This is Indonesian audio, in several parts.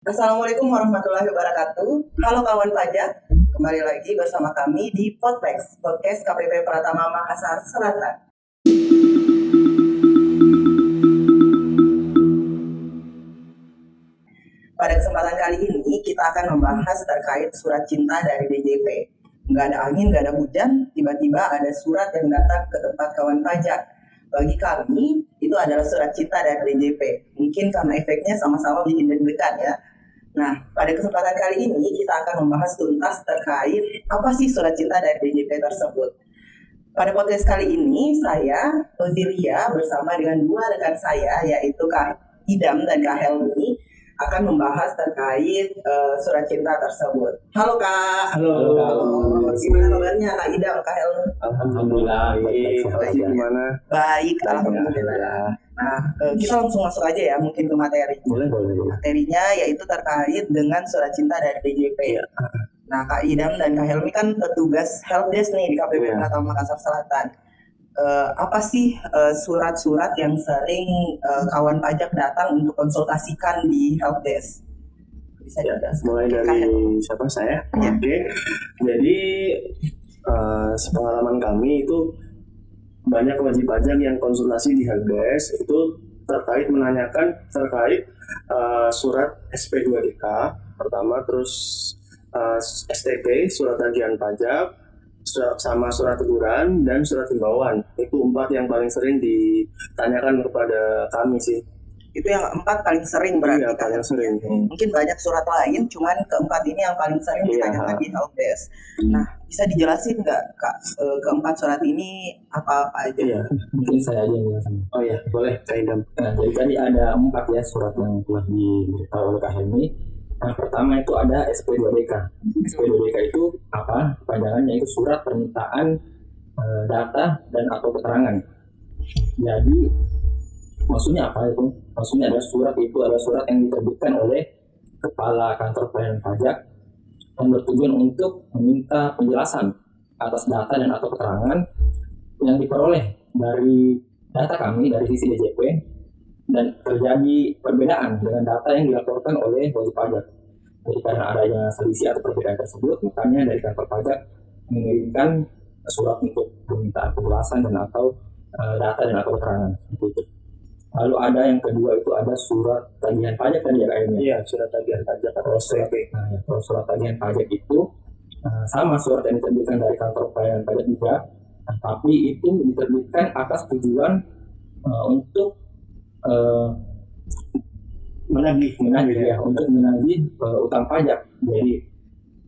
Assalamualaikum warahmatullahi wabarakatuh. Halo kawan pajak, kembali lagi bersama kami di podcast KPP Pratama Makassar Selatan. Pada kesempatan kali ini kita akan membahas terkait surat cinta dari DJP. Nggak ada angin, nggak ada hujan, tiba-tiba ada surat yang datang ke tempat kawan pajak. Bagi kami, itu adalah surat cinta dari DJP. Mungkin karena efeknya sama-sama bikin deg-degan ya. Nah, pada kesempatan kali ini kita akan membahas tuntas terkait apa sih surat cinta dari DJP tersebut. Pada podcast kali ini, saya, Ozilia, bersama dengan dua rekan saya, yaitu Kak Idam dan Kak Helmi, akan membahas terkait surat cinta tersebut. Halo Kak. Halo. Gimana kabarnya Kak Idam, Kak Helmi? Alhamdulillah. Baik. Gimana? Baik, alhamdulillah. Nah, kita langsung masuk aja ya mungkin ke materi. Boleh. Materinya yaitu terkait dengan surat cinta dari DJP. Ya. Nah, Kak Idam dan Kak Helmi kan petugas helpdesk nih di KPP Pratama Makassar Selatan. Apa sih surat-surat yang sering kawan pajak datang untuk konsultasikan di helpdesk? Bisa dijelaskan? Mulai dari siapa saya? Ya. Oke. Jadi sepengalaman kami itu banyak wajib pajak yang konsultasi di helpdesk itu menanyakan terkait surat SP2DK pertama, terus STP surat tagihan pajak, sama surat teguran dan surat himbauan. Itu 4 yang paling sering ditanyakan kepada kami sih. Itu yang 4 paling sering berarti. Iya, paling sering. Mungkin banyak surat lain, cuman keempat ini yang paling sering ditanyakan di helpdesk. Nah, bisa dijelasin nggak Kak, keempat surat ini apa aja? Iya, mungkin saya aja yang jelasin. Oh iya, boleh Kak Idam. Nah, jadi tadi ada 4 ya surat yang telah diberitahu oleh Kak Helmi. Yang pertama itu ada SP2DK. SP2DK itu apa? Panjangannya itu surat permintaan data dan atau keterangan. Jadi maksudnya apa itu? Maksudnya adalah surat yang diterbitkan oleh Kepala Kantor Pelayanan Pajak yang bertujuan untuk meminta penjelasan atas data dan atau keterangan yang diperoleh dari data kami dari sisi DJP dan terjadi perbedaan dengan data yang dilaporkan oleh wajib pajak. Jadi karena adanya selisih atau perbedaan tersebut, makanya dari kantor pajak mengirimkan surat untuk permintaan penjelasan dan atau data dan atau keterangan. Gitu. Lalu ada yang kedua itu ada surat tagihan pajak tadi ya kayaknya. Iya, surat tagihan pajak atau STP. Kalau surat tagihan pajak itu sama surat yang diterbitkan dari kantor pelayanan pajak juga, tapi itu diterbitkan atas tujuan untuk menagih ya, untuk menagih utang pajak. Jadi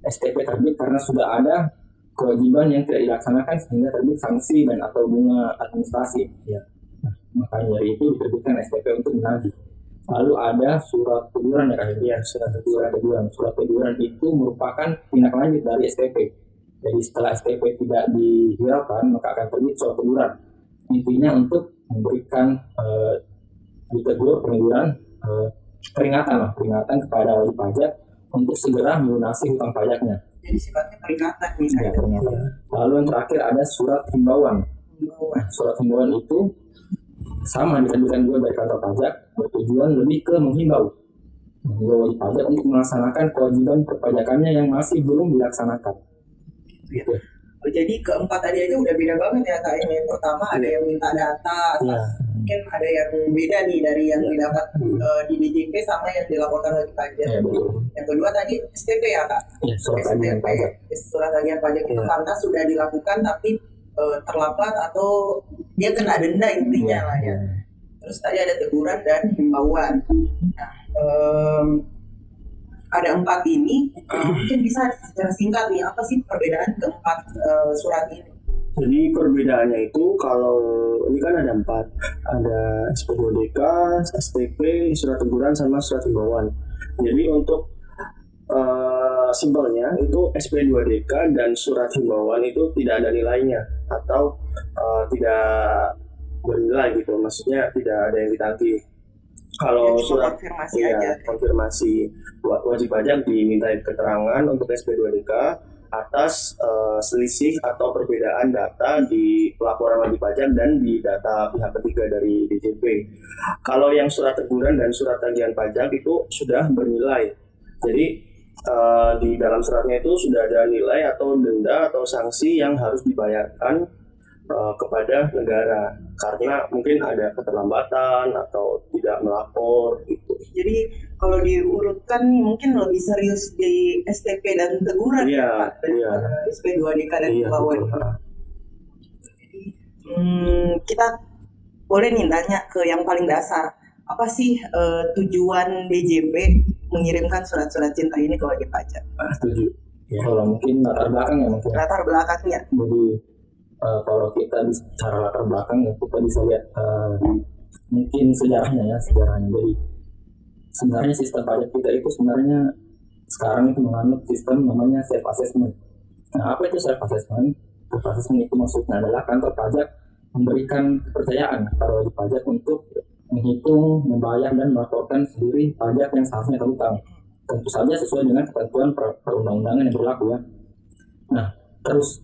STP terbit karena sudah ada kewajiban yang tidak dilaksanakan sehingga terbit sanksi dan atau bunga administrasi. Ya. Nah, makanya dari itu diterbitkan STP untuk menagih. Lalu ada surat teguran ya Kak. Iya, surat teguran. Surat teguran itu merupakan tindak lanjut dari STP. Jadi setelah STP tidak dihiraukan maka akan terbit surat teguran. Intinya untuk memberikan peneguran peringatan kepada wajib pajak untuk segera melunasi hutang pajaknya. Jadi sifatnya peringatan nih. Ya, peringatan. Lalu yang terakhir ada surat himbauan. Surat himbauan itu sama diterbitkan juga dari kantor pajak, bertujuan lebih ke menghimbau wajib pajak untuk melaksanakan kewajiban perpajakannya yang masih belum dilaksanakan. Gitu. Jadi keempat tadi aja udah beda banget ya Kak. Yang pertama ada yang minta data, mungkin ada yang beda nih dari yang didapat di DJP sama yang dilaporkan wajib pajak. Yang kedua tadi STP ya Kak. Ya, surat tagihan pajak. Surat tagihan pajak itu karena sudah dilakukan tapi terlambat atau dia kena denda intinya lah ya. Terus tadi ada teguran dan himbauan. Nah, ada 4 ini, mungkin bisa secara singkat nih, apa sih perbedaan keempat surat ini? Jadi perbedaannya itu kalau ini kan ada 4, ada SP2DK, STP, surat teguran sama surat himbauan. Jadi untuk simpelnya itu SP2DK dan surat himbauan itu tidak ada nilainya atau tidak bernilai gitu, maksudnya tidak ada yang ditagih. Kalau surat konfirmasi wajib pajak diminta keterangan untuk SP2DK atas selisih atau perbedaan data di laporan wajib pajak dan di data pihak ketiga dari DJP. Kalau yang surat teguran dan surat tagihan pajak itu sudah bernilai Jadi di dalam suratnya itu sudah ada nilai atau denda atau sanksi yang harus dibayarkan kepada negara karena mungkin ada keterlambatan atau tidak melapor gitu. Jadi kalau diurutkan nih mungkin lebih serius di STP dan teguran Iya, Pak, daripada SP 2DK dan himbauan. Kita boleh nih nanya ke yang paling dasar. Apa sih tujuan DJP mengirimkan surat-surat cinta ini ke wajib pajak? Setuju. Ya, kalau mungkin latar belakang ya mungkin. Latar belakangnya. Jadi kalau kita bicara latar belakang ya kita bisa lihat mungkin sejarahnya. Jadi sebenarnya sistem pajak kita itu sebenarnya sekarang itu menganut sistem namanya self assessment. Nah, apa itu self assessment? Self assessment itu maksudnya adalah kantor pajak memberikan kepercayaan kepada wajib pajak untuk menghitung, membayar dan melaporkan sendiri pajak yang seharusnya terhutang. Tentu saja sesuai dengan ketentuan perundang-undangan yang berlaku ya. Nah, terus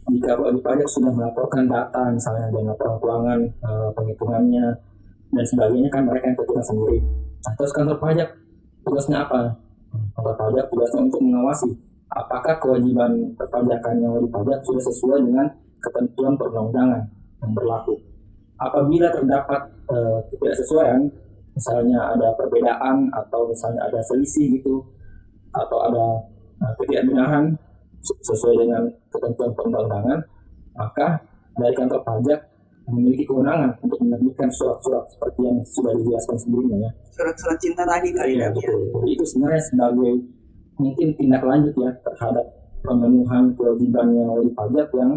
jika wajib pajak sudah melaporkan data misalnya dan laporan keuangan, penghitungannya dan sebagainya kan mereka yang tentukan sendiri. Nah, terus kantor pajak tugasnya apa? Kantor pajak tugasnya untuk mengawasi apakah kewajiban perpajakan yang wajib pajak sudah sesuai dengan ketentuan perundang-undangan yang berlaku. Apabila terdapat ketidaksesuaian, misalnya ada perbedaan atau misalnya ada selisih gitu, atau ada ketidakbenaran sesuai dengan ketentuan perundang-undangan, maka dari kantor pajak memiliki kewenangan untuk menerbitkan surat-surat seperti yang sudah dijelaskan sebelumnya ya. Surat-surat cinta tadi kan Iya, betul. Jadi itu sebenarnya sebagai mungkin tindak lanjut ya terhadap pemenuhan kewajibannya wajib pajak yang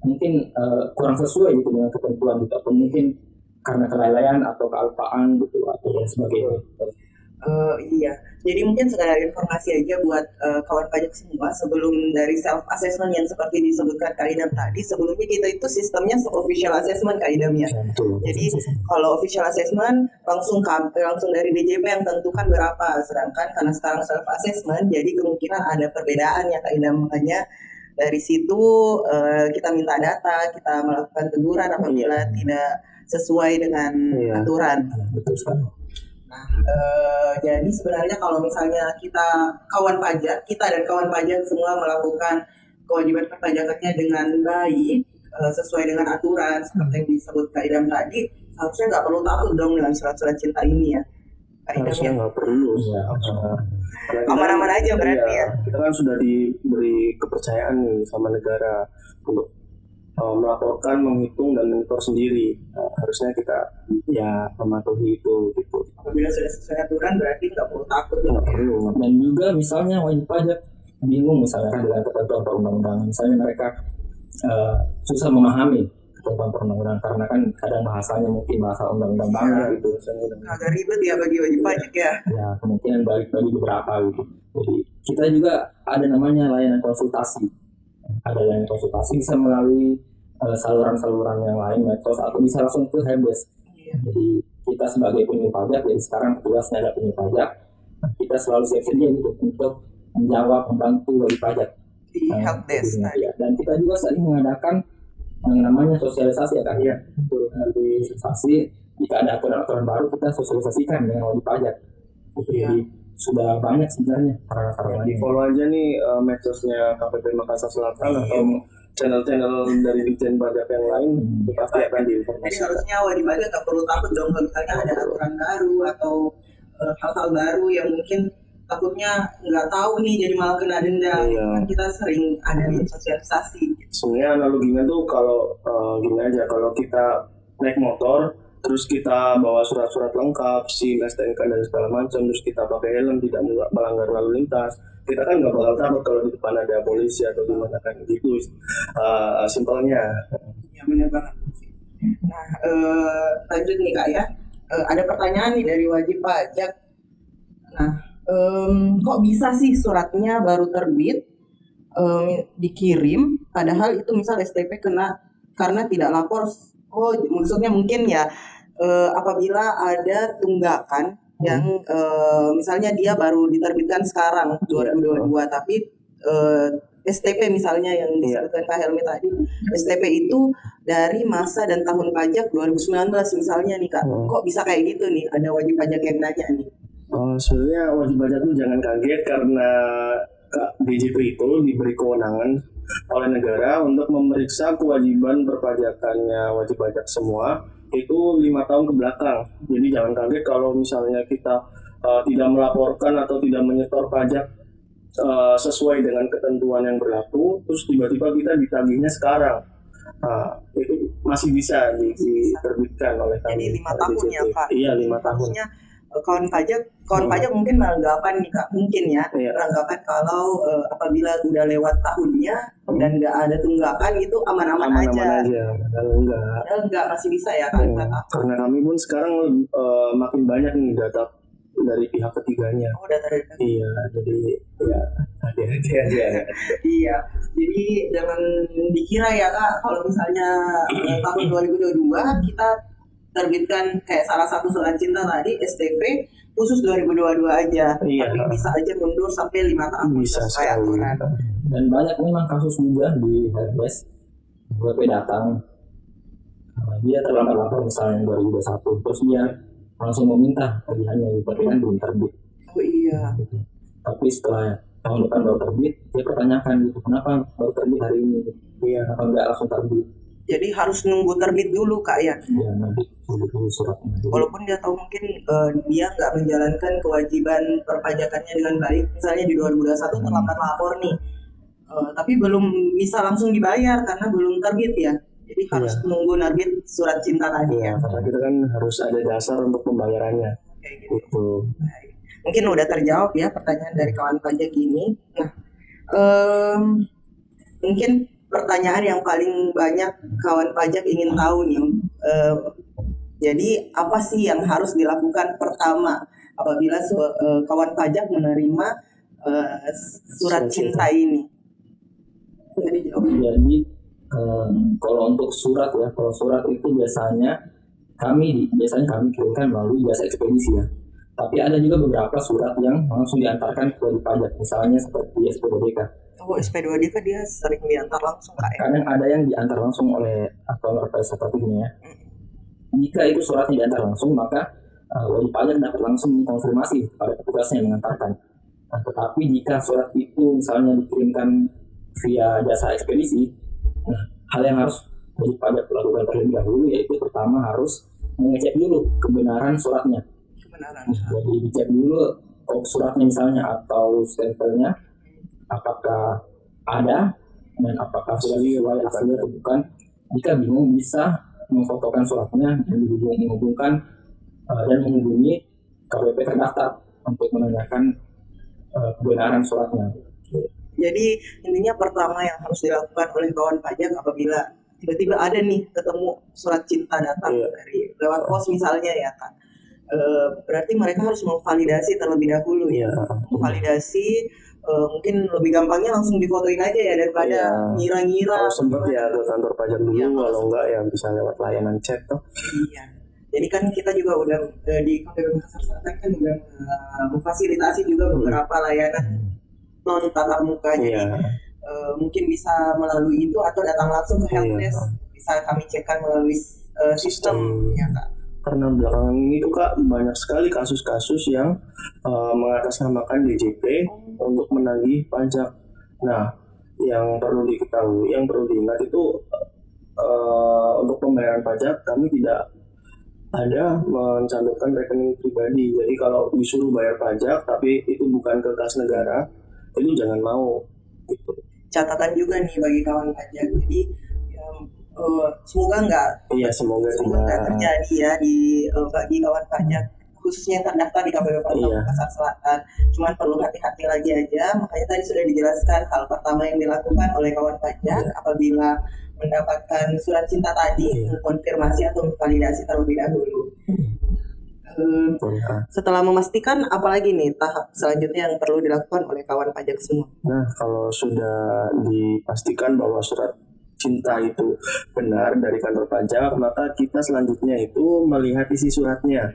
mungkin kurang sesuai gitu dengan ketentuan gitu, atau mungkin karena kelalaian atau kealpaan gitu atau dan sebagainya. Iya, jadi mungkin sekedar informasi aja buat kawan pajak semua sebelum dari self assessment yang seperti disebutkan Kak Idam tadi, sebelumnya kita itu sistemnya official assessment Kak Idam ya. Jadi kalau official assessment langsung dari DJP yang tentukan berapa, sedangkan karena sekarang self assessment jadi kemungkinan ada perbedaan ya Kak Idam, makanya dari situ kita minta data, kita melakukan teguran apabila tidak sesuai dengan aturan. Betul sekali. Nah, jadi sebenarnya kalau misalnya kita dan kawan pajak semua melakukan kewajiban perpajakannya dengan baik, sesuai dengan aturan seperti yang disebut Kak Idam tadi, harusnya nggak perlu takut dong dengan surat-surat cinta ini ya. Harusnya nggak perlu. Ya, aman-aman aja berarti ya. Kita kan sudah diberi kepercayaan nih sama negara untuk melaporkan, menghitung dan monitor sendiri. Harusnya kita ya mematuhi itu gitu. Apabila sudah sesuai aturan berarti nggak perlu takut. Nggak perlu. Dan juga misalnya wajib pajak bingung misalnya dengan ketentuan perundang-undangan, misalnya mereka susah memahami ketentuan perundang-undangan karena kan kadang bahasanya mungkin bahasa undang-undang banget gitu. Agak ribet ya bagi wajib pajak ya. Ya kemungkinan bagi beberapa gitu. Jadi kita juga ada namanya layanan konsultasi. Ada layanan konsultasi bisa melalui saluran-saluran yang lain, medsos, atau bisa langsung ke helpdesk. Jadi kita sebagai penyuluh pajak, jadi sekarang tugasnya ada penyuluh pajak, kita selalu siap sedia gitu untuk menjawab, membantu wajib pajak di helpdesk. Dan kita juga sering mengadakan yang namanya sosialisasi ya kan? Iya. Di sosialisasi, jika ada aturan-aturan baru kita sosialisasikan dengan wajib pajak. Jadi sudah banyak sebenarnya sarana-sarana. Di follow aja nih medsosnya KPP Makassar Selatan atau channel-channel dari Ditjen Pajak yang lain, pasti akan diinformasikan. Jadi harusnya wajib pajak nggak perlu takut dong kalau misalnya ada aturan baru atau hal-hal baru yang mungkin takutnya nggak tahu nih jadi malah kena denda. Kan kita sering adain sosialisasi. Sebenarnya analoginya tuh kalau gini aja, kalau kita naik motor terus kita bawa surat-surat lengkap, SIM, STNK dan segala macam, terus kita pakai helm, tidak melanggar lalu lintas, kita kan nggak bakal takut kalau di depan ada polisi atau gimana kan gitu. Simpelnya. Ya benar banget. Nah, lanjut nih Kak ya. Ada pertanyaan nih dari wajib pajak. Nah, kok bisa sih suratnya baru terbit dikirim, padahal itu misal STP kena karena tidak lapor. Oh, maksudnya mungkin ya apabila ada tunggakan yang misalnya dia baru diterbitkan sekarang 2022 tapi STP misalnya yang disebutkan Kak Helmi tadi, STP itu dari masa dan tahun pajak 2019 misalnya nih Kak. Kok bisa kayak gitu nih? Ada wajib pajak yang nanya nih. Sebenarnya wajib pajak itu jangan kaget karena DJP itu diberi kewenangan oleh negara untuk memeriksa kewajiban perpajakannya wajib pajak semua itu 5 tahun ke belakang. Jadi jangan kaget kalau misalnya kita tidak melaporkan atau tidak menyetor pajak sesuai dengan ketentuan yang berlaku, terus tiba-tiba kita ditagihnya sekarang. Itu masih bisa diterbitkan oleh kami. Jadi 5 tahun ya Kak? Iya, 5 tahun. Maksudnya kawan pajak mungkin beranggapan nih Kak, mungkin ya, beranggapan kalau apabila udah lewat tahunnya dan nggak ada tunggakan itu aman-aman aja. Enggak, masih bisa ya Kak? Karena kami pun sekarang makin banyak nih data dari pihak ketiganya. Data dari pihak. Iya, jadi ya hati-hati aja. Iya, jadi jangan dikira ya Kak, kalau misalnya tahun 2022 kita terbitkan kayak salah satu surat cinta tadi STP khusus 2022 aja, tapi bisa aja mundur sampai 5 tahun bisa sesuai aturan. Dan banyak memang kasus juga di Helpdesk, WP datang, dia terlambat lapor misalnya 2021, terus dia langsung meminta tagihannya, tapi kan belum terbit. Oh iya. Gitu. Tapi setelah tahun depan baru terbit, dia pertanyakan gitu, kenapa baru terbit hari ini? Iya, kenapa nggak langsung terbit? Jadi harus nunggu terbit dulu Kak ya? Iya, nanti dulu suratnya. Walaupun dia tahu mungkin dia nggak menjalankan kewajiban perpajakannya dengan baik, misalnya di 2021 terlambat lapor nih, tapi belum bisa langsung dibayar karena belum terbit ya. Jadi harus nunggu nerbit surat cinta tadi ya. Karena kita kan harus ada dasar untuk pembayarannya. Kayak gitu. Mungkin udah terjawab ya pertanyaan dari kawan pajak ini. Nah, mungkin pertanyaan yang paling banyak kawan pajak ingin tahu nih, jadi apa sih yang harus dilakukan pertama apabila kawan pajak menerima surat cinta ini? Jadi kalau untuk surat ya, kalau surat itu biasanya kami kirimkan melalui jasa ekspedisi ya. Tapi ada juga beberapa surat yang langsung diantarkan ke wajib pajak, misalnya seperti SP2DK. Oh, SP2DK dia sering diantar langsung Kak ya? Kadang ada yang diantar langsung oleh aktor seperti ini ya. Jika itu suratnya diantar langsung, maka wajib pajak dapat langsung mengkonfirmasi pada petugasnya yang mengantarkan. Tetapi jika surat itu misalnya dikirimkan via jasa ekspedisi, hal yang harus wajib pajak lakukan terlebih dahulu yaitu pertama harus mengecek dulu kebenaran suratnya. Jadi dicek dulu suratnya misalnya atau stempelnya apakah ada dan apakah sesuai asli atau bukan. Jika bingung bisa memfotokan suratnya dan menghubungkan dan menghubungi KWP terdaftar untuk menanyakan kebenaran suratnya. Jadi intinya pertama yang harus dilakukan oleh kawan pajak apabila tiba-tiba ada nih ketemu surat cinta datang dari lewat pos misalnya ya kan, berarti mereka harus memvalidasi terlebih dahulu ya. Validasi mungkin lebih gampangnya langsung difotoin aja ya daripada ngira-ngira. Kalau sempat ya ke kantor pajak dulu, kalau enggak ya bisa lewat layanan chat toh. Iya. Jadi kan kita juga udah di KPP Makassar Selatan kan udah memfasilitasi juga beberapa layanan non tatap muka, jadi mungkin bisa melalui itu atau datang langsung ke Helpdesk, bisa kami cekkan melalui sistem ya Kak. Karena belakangan ini tuh Kak banyak sekali kasus-kasus yang mengatasnamakan DJP untuk menagih pajak. Nah, yang perlu diketahui, yang perlu diingat itu untuk pembayaran pajak kami tidak ada mencantumkan rekening pribadi. Jadi kalau disuruh bayar pajak tapi itu bukan ke kas negara, itu jangan mau gitu. Catatan juga nih bagi kawan pajak, jadi semoga semoga nggak terjadi ya di bagi kawan pajak khususnya yang terdaftar di KPP Makassar Selatan. Cuman perlu hati-hati lagi aja, makanya tadi sudah dijelaskan hal pertama yang dilakukan oleh kawan pajak apabila mendapatkan surat cinta tadi, konfirmasi atau validasi terlebih dahulu. Setelah memastikan, apalagi nih tahap selanjutnya yang perlu dilakukan oleh kawan pajak semua? Nah, kalau sudah dipastikan bahwa surat cinta itu benar dari kantor pajak, maka kita selanjutnya itu melihat isi suratnya.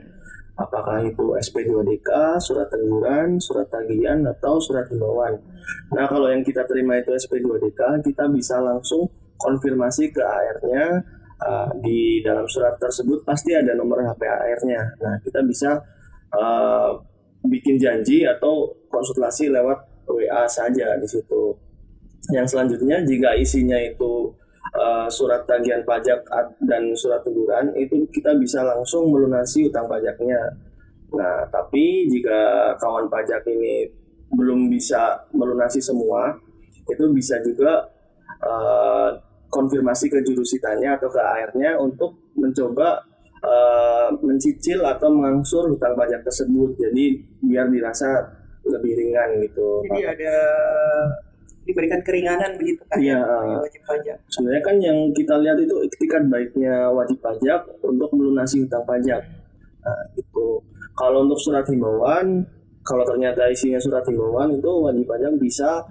Apakah itu SP2DK, surat teguran, surat tagihan, atau surat himbauan. Nah, kalau yang kita terima itu SP2DK, kita bisa langsung konfirmasi ke AR-nya. Di dalam surat tersebut pasti ada nomor HP AR-nya. Nah, kita bisa bikin janji atau konsultasi lewat WA saja di situ. Yang selanjutnya, jika isinya itu surat tagihan pajak dan surat teguran, itu kita bisa langsung melunasi utang pajaknya. Nah, tapi jika kawan pajak ini belum bisa melunasi semua, itu bisa juga konfirmasi ke jurusitanya atau ke AR-nya untuk mencoba mencicil atau mengangsur hutang pajak tersebut. Jadi biar dirasa lebih ringan gitu. Jadi ada diberikan keringanan begitu kan Iya, ya wajib pajak. sebenarnya kan yang kita lihat itu etikat baiknya wajib pajak untuk melunasi hutang pajak. Nah, itu. Kalau untuk surat himbauan, kalau ternyata isinya surat himbauan, itu wajib pajak bisa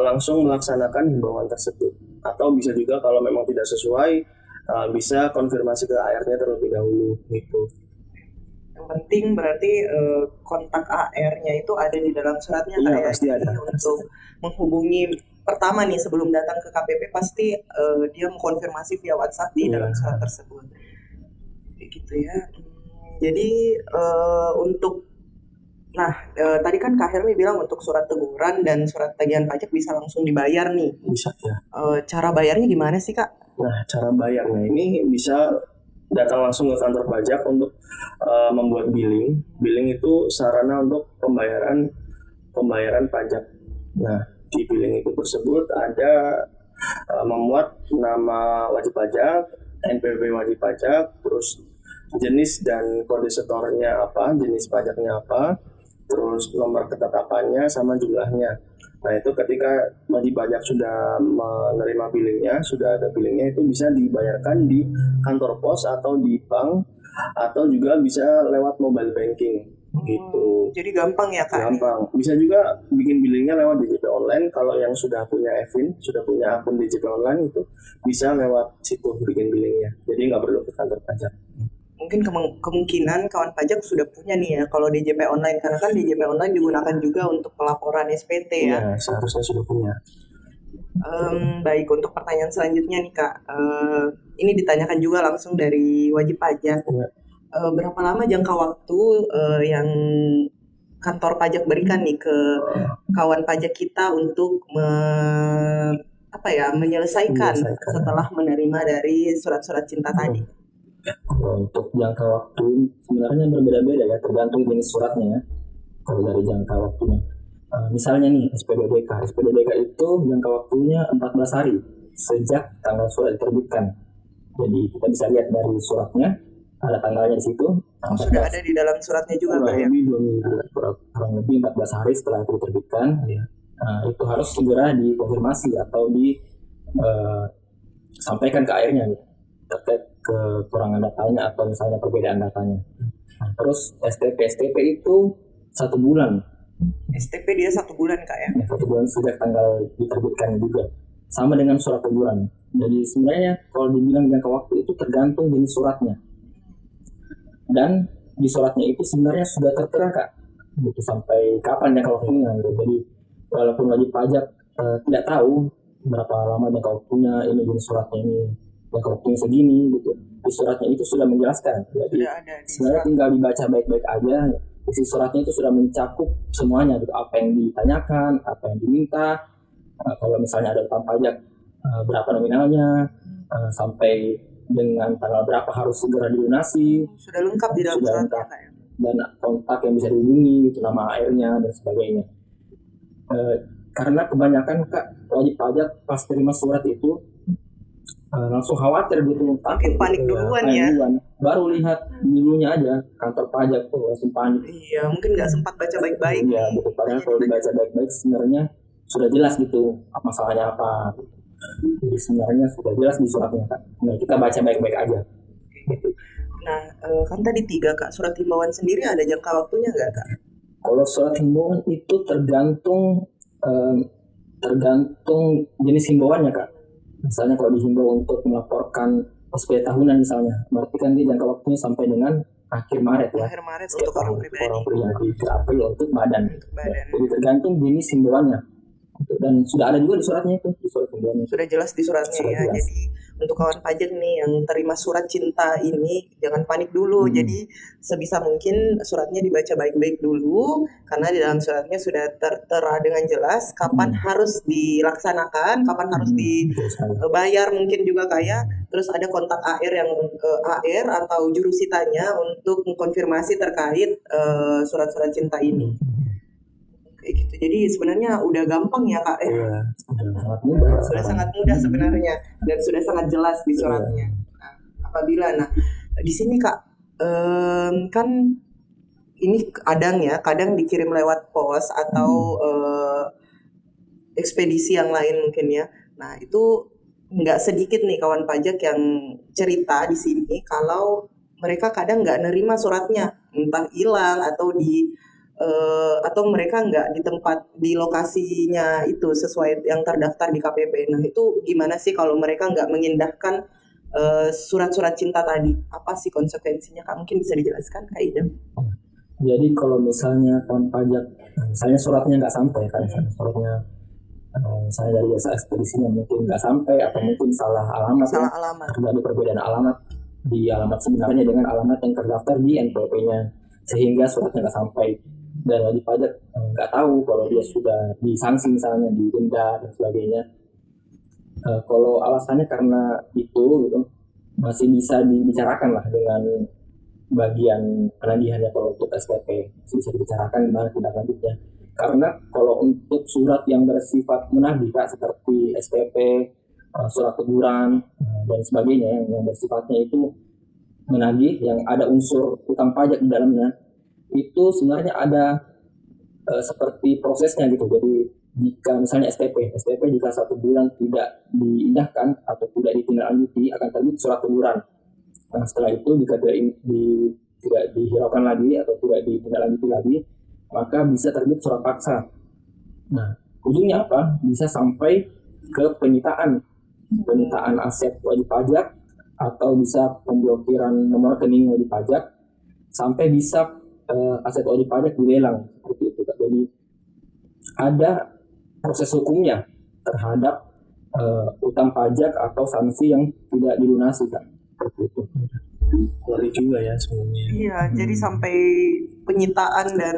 langsung melaksanakan himbauan tersebut. Atau bisa juga kalau memang tidak sesuai, bisa konfirmasi ke AR-nya terlebih dahulu gitu. Yang penting berarti kontak AR-nya itu ada di dalam suratnya. Iya, kayak pasti ada. untuk menghubungi pertama nih sebelum datang ke KPP pasti dia mengkonfirmasi via WhatsApp di dalam surat tersebut. Kayak gitu ya. Jadi untuk tadi kan Kak Helmi bilang untuk surat teguran dan surat tagihan pajak bisa langsung dibayar nih. Bisa ya. Cara bayarnya gimana sih Kak? Nah, cara bayarnya ini bisa datang langsung ke kantor pajak untuk membuat billing. Billing itu sarana untuk pembayaran pajak. Nah, di billing itu tersebut ada memuat nama wajib pajak, NPWP wajib pajak, terus jenis dan kode setornya apa, jenis pajaknya apa, terus nomor ketetapannya sama jumlahnya. Nah, itu ketika wajib pajak sudah menerima billingnya, sudah ada billingnya, itu bisa dibayarkan di kantor pos atau di bank, atau juga bisa lewat mobile banking gitu. Jadi gampang ya Kak? Gampang. Bisa juga bikin billingnya lewat DJP online. Kalau yang sudah punya Evin, sudah punya akun DJP online, itu bisa lewat situ bikin billingnya. Jadi nggak perlu ke kantor pajak. Mungkin kemungkinan kawan pajak sudah punya nih ya kalau DJP online, karena kan DJP online digunakan juga untuk pelaporan SPT ya. Iya, seharusnya sudah punya. Baik, untuk pertanyaan selanjutnya nih Kak, ini ditanyakan juga langsung dari wajib pajak. Ya. Berapa lama jangka waktu yang kantor pajak berikan nih ke kawan pajak kita untuk menyelesaikan setelah menerima dari surat-surat cinta tadi? Kalau untuk jangka waktu sebenarnya berbeda-beda ya, tergantung jenis suratnya ya. Kalau dari jangka waktunya, misalnya nih SP2DK itu jangka waktunya 14 hari sejak tanggal surat diterbitkan. Jadi kita bisa lihat dari suratnya ada tanggalnya di situ. Sudah ada di dalam suratnya juga Pak ya? Kurang lebih 14 hari setelah itu diterbitkan. Ya. Itu harus segera dikonfirmasi atau disampaikan ke AR-nya terkait kekurangan datanya atau misalnya perbedaan datanya. Nah, terus STP itu 1 bulan. STP dia 1 bulan Kak ya? 1 bulan sejak tanggal diterbitkan juga. Sama dengan surat teguran. Jadi sebenarnya kalau dibilang jangka waktu itu tergantung jenis suratnya. Dan di suratnya itu sebenarnya sudah tertera Kak, gitu, sampai kapan jangka waktunya. Gitu. Jadi walaupun wajib pajak tidak tahu berapa lama jangka waktunya, ini jenis suratnya ini jangka waktunya segini gitu. Di suratnya itu sudah menjelaskan. Jadi sebenarnya tinggal dibaca baik-baik aja. Isi suratnya itu sudah mencakup semuanya gitu, apa yang ditanyakan, apa yang diminta. Kalau misalnya ada utang pajak berapa nominalnya, sampai dengan tanggal berapa harus segera dilunasi. Sudah lengkap di dalam suratnya Kak ya? Dan kontak yang bisa dihubungi, itu nama AR-nya dan sebagainya. Karena kebanyakan Kak wajib pajak pas terima surat itu langsung khawatir gitu, makin panik duluan ya. Baru lihat dulunya aja kantor pajak tuh langsung panik. Iya, mungkin nggak sempat baca baik-baik. Iya, betul. Padahal kalau dibaca baik-baik sebenarnya sudah jelas gitu masalahnya apa. Jadi sebenarnya sudah jelas di suratnya Kak. Nah, kita baca baik-baik aja. Nah, kan tadi 3 Kak, surat himbauan sendiri ada jangka waktunya nggak Kak? Kalau surat himbauan itu tergantung jenis himbauannya Kak. Misalnya kalau dihimbau untuk melaporkan SPT tahunan misalnya, berarti kan dia jangka waktunya sampai dengan akhir Maret ya. Akhir Maret untuk orang pribadi. April untuk badan. Jadi tergantung jenis himbauannya. Dan sudah ada juga di suratnya itu, di surat himbauannya. Sudah jelas di suratnya Sudah ya. jelas. Jadi untuk kawan pajak nih yang terima surat cinta ini jangan panik dulu. Jadi sebisa mungkin suratnya dibaca baik-baik dulu karena di dalam suratnya sudah tertera dengan jelas kapan harus dilaksanakan, kapan harus dibayar mungkin juga kayak. Terus ada kontak AR yang AR atau jurusitanya untuk mengkonfirmasi terkait surat-surat cinta ini. Kayak gitu. Jadi sebenarnya udah gampang ya Kak. Sangat mudah. Sudah sangat mudah sebenarnya dan sudah sangat jelas di suratnya. Nah, apabila di sini Kak kan ini kadang dikirim lewat pos atau ekspedisi yang lain mungkin ya. Nah, itu nggak sedikit nih kawan pajak yang cerita di sini kalau mereka kadang nggak nerima suratnya, entah hilang atau atau mereka nggak di tempat di lokasinya itu sesuai yang terdaftar di KPP. Nah itu gimana sih kalau mereka nggak mengindahkan surat-surat cinta tadi? Apa sih konsekuensinya Kak? Mungkin bisa dijelaskan Kak Idam? Jadi kalau misalnya kawan pajak, misalnya suratnya nggak sampai, kan suratnya misalnya dari jasa ekspedisinya mungkin nggak sampai atau mungkin salah alamat, terjadi perbedaan alamat di alamat sebenarnya dengan alamat yang terdaftar di NPWP-nya, sehingga suratnya nggak sampai. Dan wajib pajak nggak tahu kalau dia sudah disanksi misalnya, didenda dan sebagainya. Kalau alasannya karena itu gitu, masih bisa dibicarakan lah dengan bagian penagihannya. Kalau untuk SPP masih bisa dibicarakan gimana tindak lanjutnya. Karena kalau untuk surat yang bersifat menagih Kak, seperti SPP, surat teguran dan sebagainya yang bersifatnya itu menagih, yang ada unsur utang pajak di dalamnya, itu sebenarnya ada seperti prosesnya gitu. Jadi jika misalnya STP jika 1 bulan tidak diindahkan atau tidak ditindaklanjuti akan terbit surat teguran. Nah setelah itu jika tidak dihiraukan lagi atau tidak ditindaklanjuti lagi, maka bisa terbit surat paksa. Nah ujungnya apa? Bisa sampai ke penyitaan aset wajib pajak, atau bisa pemblokiran nomor rekening wajib pajak, sampai bisa aset wajib pajak dilelang seperti itu. Jadi ada proses hukumnya terhadap utang pajak atau sanksi yang tidak dilunasi Kak. Seperti itu. Ngeri juga ya sebenarnya. Iya, jadi sampai penyitaan dan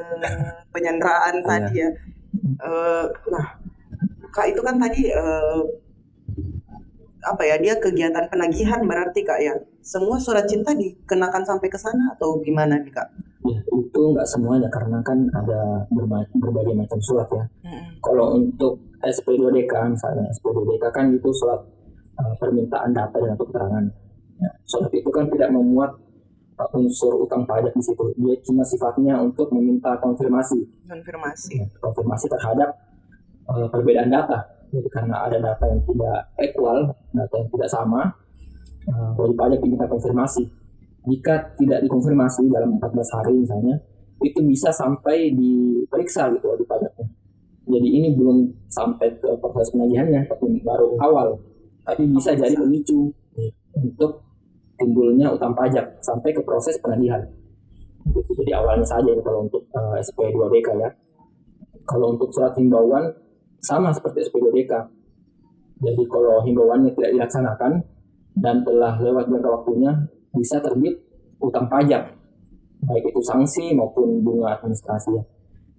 penyanderaan tadi ya. Nah, Kak itu kan tadi dia kegiatan penagihan berarti Kak ya. Semua surat cinta dikenakan sampai ke sana atau gimana nih Kak? Ya, itu nggak semuanya karena kan ada berbagai macam surat ya. Kalau untuk SP2DK misalnya, SP2DK kan itu surat permintaan data dan atau keterangan. Ya, surat itu kan tidak memuat unsur utang pajak di situ. Dia cuma sifatnya untuk meminta konfirmasi terhadap perbedaan data. Jadi karena ada data yang tidak equal, data yang tidak sama, wajib pajak diminta konfirmasi. Jika tidak dikonfirmasi dalam 14 hari misalnya, itu bisa sampai diperiksa gitu wajib pajaknya. Jadi ini belum sampai ke proses penagihannya, tapi baru awal. Tapi bisa jadi pemicu untuk timbulnya utang pajak sampai ke proses penagihan. Jadi awalnya saja kalau untuk SP2DK ya. Kalau untuk surat himbauan sama seperti SP2DK. Jadi kalau himbauannya tidak dilaksanakan dan telah lewat jangka waktunya, bisa terbit utang pajak, baik itu sanksi maupun bunga administrasi ya.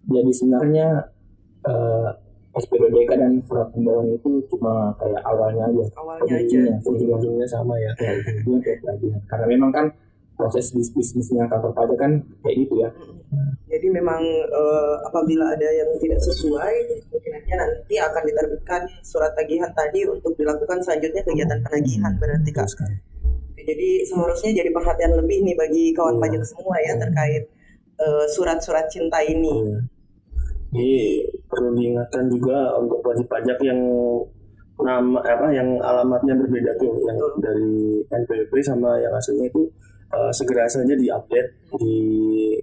Jadi sebenarnya SP2DK dan surat himbauan itu cuma kayak awalnya aja. Ujung-ujungnya sama ya. Ujungnya kayak pelajaran. Karena memang kan proses bisnisnya kantor pajak kan kayak gitu ya. Jadi memang apabila ada yang tidak sesuai, mungkinnya nanti akan diterbitkan surat tagihan tadi untuk dilakukan selanjutnya kegiatan penagihan berarti Kak. Jadi seharusnya jadi perhatian lebih nih bagi kawan pajak semua ya terkait surat-surat cinta ini. Jadi perlu diingatkan juga untuk wajib pajak yang yang alamatnya berbeda tuh, yang dari NPWP sama yang aslinya itu segera saja diupdate di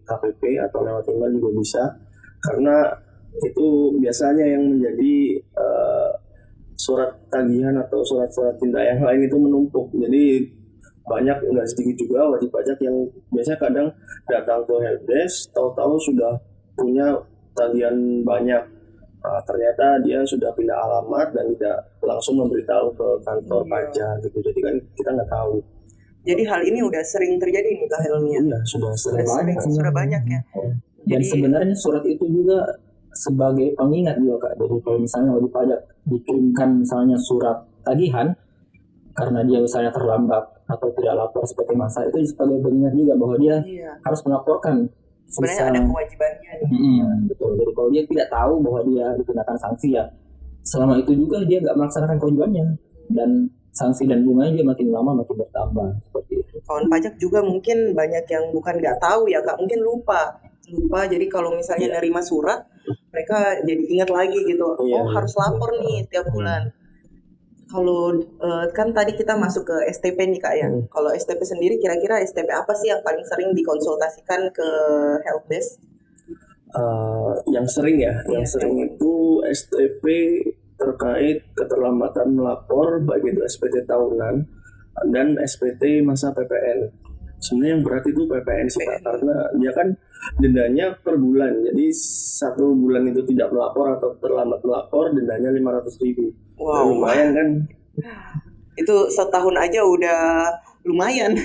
KPP atau lewat email juga bisa, karena itu biasanya yang menjadi surat tagihan atau surat-surat cinta yang lain itu menumpuk. Jadi banyak, nggak sedikit juga wajib pajak yang biasanya kadang datang ke helpdesk tahu-tahu sudah punya tagihan banyak, ternyata dia sudah pindah alamat dan tidak langsung memberitahu ke kantor pajak gitu. Jadi kan kita nggak tahu. Jadi hal ini udah sering terjadi nih Kak Helmi ya? Iya, Sudah banyak ya. Dan Jadi- sebenarnya surat itu juga sebagai pengingat juga Kak. Jadi kalau misalnya wajib pajak dikirimkan misalnya surat tagihan karena dia misalnya terlambat atau tidak lapor seperti masa, itu sebagai pengingat juga bahwa dia Iya. harus melaporkan. Sebenarnya ada kewajibannya nih. Betul. Jadi kalau dia tidak tahu bahwa dia dikenakan sanksi ya, selama itu juga dia nggak melaksanakan kewajibannya, dan sanksi dan bunganya dia makin lama makin bertambah seperti itu. Kawan pajak juga mungkin banyak yang bukan nggak tahu ya Kak, mungkin lupa. Jadi kalau misalnya nerima surat, mereka jadi ingat lagi gitu. Iya. Oh harus lapor nih tiap bulan. Kalau kan tadi kita masuk ke STP nih Kak ya. Kalau STP sendiri kira-kira STP apa sih yang paling sering dikonsultasikan ke helpdesk? Yang sering yang sering itu STP terkait keterlambatan melapor, baik itu SPT tahunan dan SPT masa PPN. Sebenarnya yang berat itu PPN sih Pak, karena dia kan dendanya per bulan. Jadi 1 bulan itu tidak melapor atau terlambat melapor, dendanya 500.000. Wow. Lumayan kan? Itu setahun aja udah lumayan.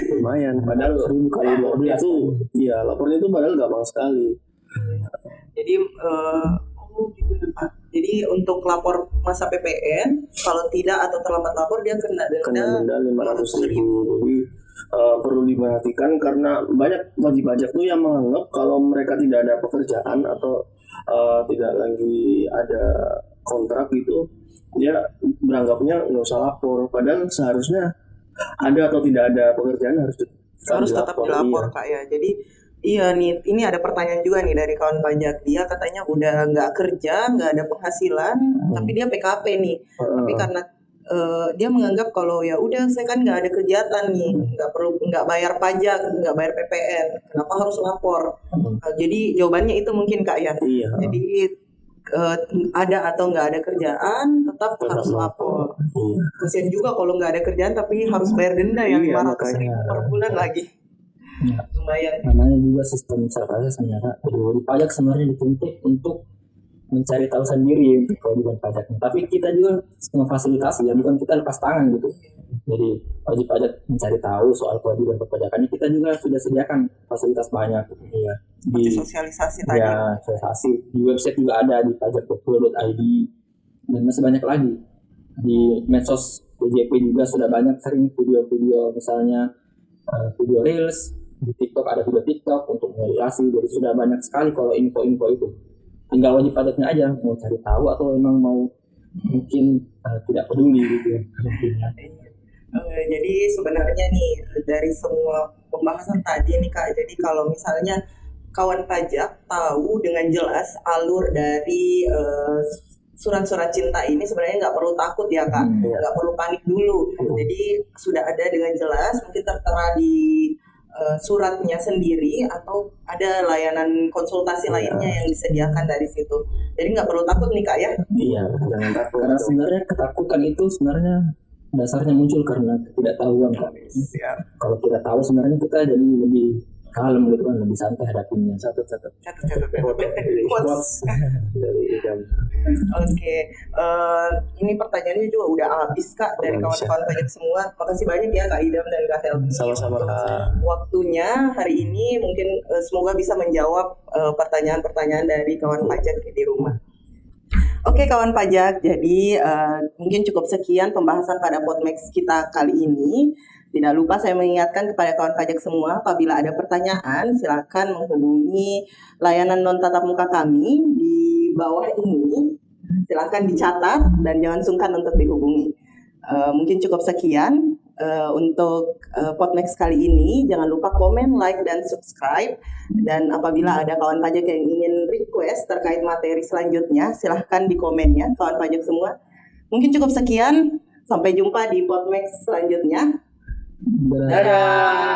Padahal kalau lapornya itu, lapornya itu padahal gampang sekali. Jadi gitu Pak. Jadi untuk lapor masa PPN, kalau tidak atau terlambat lapor dia kena denda 500.000. Jadi perlu diperhatikan karena banyak wajib pajak tuh yang menganggap kalau mereka tidak ada pekerjaan atau tidak lagi ada kontrak gitu, dia beranggapnya nggak usah lapor. Padahal seharusnya ada atau tidak ada pekerjaan harus tetap dilapor Kak ya. Jadi iya nih, ini ada pertanyaan juga nih dari kawan pajak. Dia katanya udah nggak kerja, nggak ada penghasilan, tapi dia PKP nih. Tapi karena dia menganggap kalau ya udah saya kan nggak ada kegiatan nih, nggak bayar pajak, nggak bayar PPN, kenapa harus lapor? Jadi jawabannya itu mungkin Kak ya. Iya. Jadi ada atau nggak ada kerjaan tetap harus lapor. Kasian juga kalau nggak ada kerjaan tapi harus bayar denda yang 500.000 per bulan lagi. Lumayan. Namanya juga sistem serba sebenarnya. Jadi wajib pajak sebenarnya dituntut untuk mencari tahu sendiri untuk kewajiban pajaknya. Tapi kita juga memfasilitasi ya, bukan kita lepas tangan gitu. Jadi wajib pajak mencari tahu soal kewajiban perpajakannya, kita juga sudah sediakan fasilitas banyak ya. Di Sosialisasi tadi. Ya, sosialisasi. Di website juga ada di pajak.go.id dan masih banyak lagi. Di medsos BJP juga sudah banyak sering video-video misalnya video reels, di TikTok ada video TikTok untuk mengedukasi. Jadi sudah banyak sekali kalau info-info itu. Tinggal wajib pajaknya aja mau cari tahu atau memang mau mungkin tidak peduli gitu ya. Jadi sebenarnya nih dari semua pembahasan tadi nih Kak, jadi kalau misalnya kawan pajak tahu dengan jelas alur dari surat-surat cinta ini, sebenarnya nggak perlu takut ya Kak, nggak perlu panik dulu. Jadi sudah ada dengan jelas, mungkin tertera di suratnya sendiri atau ada layanan konsultasi lainnya yang disediakan dari situ. Jadi nggak perlu takut nih Kak ya. Iya, jangan takut. Karena sebenarnya ketakutan itu sebenarnya dasarnya muncul karena ketidaktahuan Kak. Kalau kita tahu sebenarnya kita jadi lebih kalem gitu kan, lebih santai hadapinya. Catat Quotes. dari Idam. Oke, ini pertanyaannya juga udah habis Kak dari kawan-kawan pajak semua. Makasih banyak ya Kak Idam dan Kak Helmi. Sama-sama Kak. Waktunya hari ini mungkin semoga bisa menjawab pertanyaan-pertanyaan dari kawan pajak di rumah. Oke kawan pajak, jadi mungkin cukup sekian pembahasan pada Podmex kita kali ini. Tidak lupa saya mengingatkan kepada kawan pajak semua, apabila ada pertanyaan silakan menghubungi layanan non tatap muka kami di bawah ini. Silakan dicatat dan jangan sungkan untuk dihubungi. Mungkin cukup sekian untuk Podmex kali ini. Jangan lupa komen, like, dan subscribe. Dan apabila ada kawan pajak yang ingin request terkait materi selanjutnya, silahkan di komen ya kawan pajak semua. Mungkin cukup sekian. Sampai jumpa di Podmex selanjutnya. Dadah.